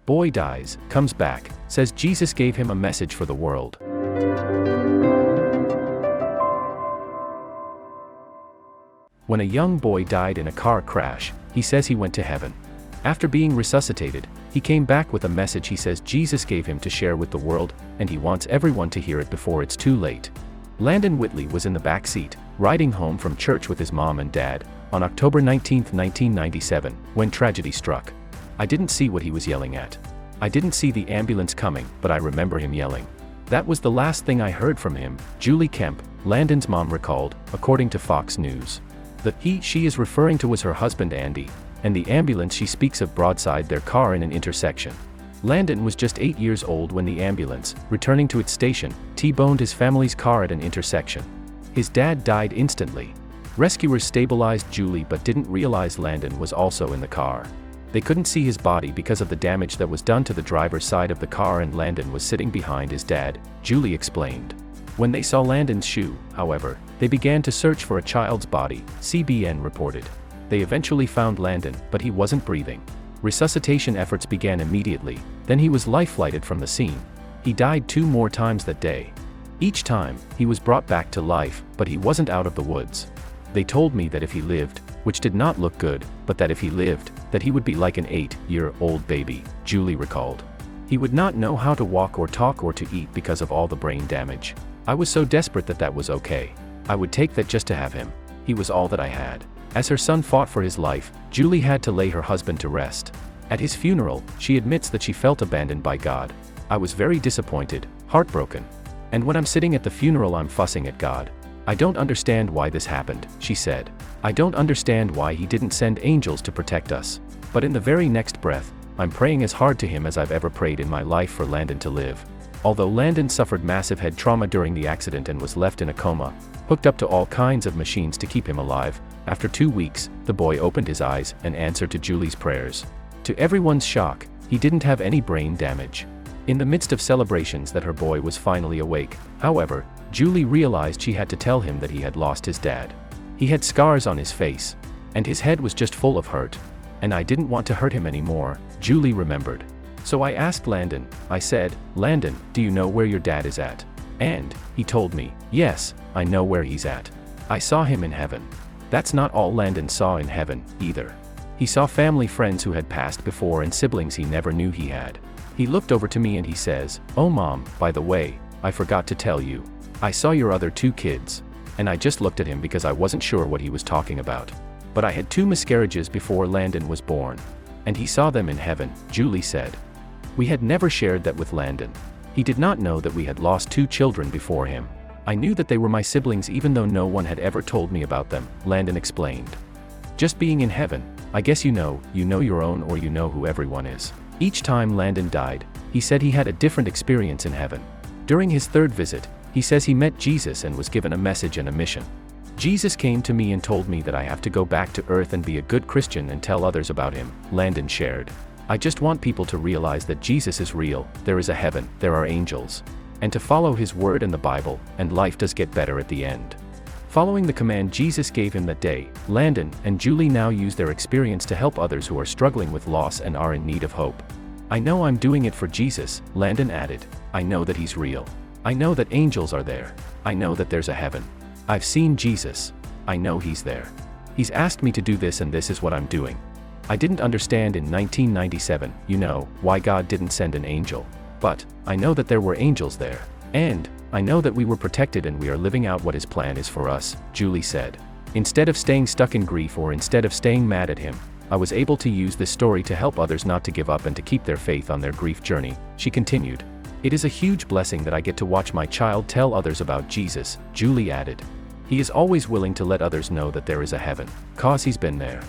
Boy dies, comes back, says Jesus gave him a message for the world. When a young boy died in a car crash, he says he went to heaven. After being resuscitated, he came back with a message he says Jesus gave him to share with the world, and he wants everyone to hear it before it's too late. Landon Whitley was in the back seat, riding home from church with his mom and dad, on October 19, 1997, when tragedy struck. I didn't see what he was yelling at. I didn't see the ambulance coming, but I remember him yelling. That was the last thing I heard from him, Julie Kemp, Landon's mom recalled, according to Fox News. The she is referring to was her husband Andy, and the ambulance she speaks of broadside their car in an intersection. Landon was just 8 years old when the ambulance, returning to its station, T-boned his family's car at an intersection. His dad died instantly. Rescuers stabilized Julie but didn't realize Landon was also in the car. They couldn't see his body because of the damage that was done to the driver's side of the car, and Landon was sitting behind his dad, Julie explained. When they saw Landon's shoe, however, they began to search for a child's body, CBN reported. They eventually found Landon, but he wasn't breathing. Resuscitation efforts began immediately, then he was life-flighted from the scene. He died 2 more times that day. Each time, he was brought back to life, but he wasn't out of the woods. They told me that if he lived, which did not look good, but that if he lived, that he would be like an 8-year-old baby, Julie recalled. He would not know how to walk or talk or to eat because of all the brain damage. I was so desperate that was okay. I would take that just to have him. He was all that I had. As her son fought for his life, Julie had to lay her husband to rest. At his funeral, she admits that she felt abandoned by God. I was very disappointed, heartbroken. And when I'm sitting at the funeral, I'm fussing at God. I don't understand why this happened, she said. I don't understand why he didn't send angels to protect us. But in the very next breath, I'm praying as hard to him as I've ever prayed in my life for Landon to live. Although Landon suffered massive head trauma during the accident and was left in a coma, hooked up to all kinds of machines to keep him alive, after 2 weeks, the boy opened his eyes and answered to Julie's prayers. To everyone's shock, he didn't have any brain damage. In the midst of celebrations that her boy was finally awake, however, Julie realized she had to tell him that he had lost his dad. He had scars on his face, and his head was just full of hurt. And I didn't want to hurt him anymore, Julie remembered. So I asked Landon, I said, Landon, do you know where your dad is at? And he told me, yes, I know where he's at. I saw him in heaven. That's not all Landon saw in heaven, either. He saw family friends who had passed before and siblings he never knew he had. He looked over to me and he says, oh mom, by the way, I forgot to tell you. I saw your other 2 kids. And I just looked at him because I wasn't sure what he was talking about. But I had 2 miscarriages before Landon was born. And he saw them in heaven, Julie said. We had never shared that with Landon. He did not know that we had lost 2 children before him. I knew that they were my siblings even though no one had ever told me about them, Landon explained. Just being in heaven, I guess you know your own, or you know who everyone is. Each time Landon died, he said he had a different experience in heaven. During his 3rd visit, he says he met Jesus and was given a message and a mission. Jesus came to me and told me that I have to go back to earth and be a good Christian and tell others about him, Landon shared. I just want people to realize that Jesus is real, there is a heaven, there are angels. And to follow his word and the Bible, and life does get better at the end. Following the command Jesus gave him that day, Landon and Julie now use their experience to help others who are struggling with loss and are in need of hope. I know I'm doing it for Jesus, Landon added. I know that he's real. I know that angels are there. I know that there's a heaven. I've seen Jesus. I know he's there. He's asked me to do this and this is what I'm doing. I didn't understand in 1997, why God didn't send an angel. But I know that there were angels there. And I know that we were protected and we are living out what his plan is for us, Julie said. Instead of staying stuck in grief or instead of staying mad at him, I was able to use this story to help others not to give up and to keep their faith on their grief journey, she continued. It is a huge blessing that I get to watch my child tell others about Jesus, Julie added. He is always willing to let others know that there is a heaven, 'cause he's been there.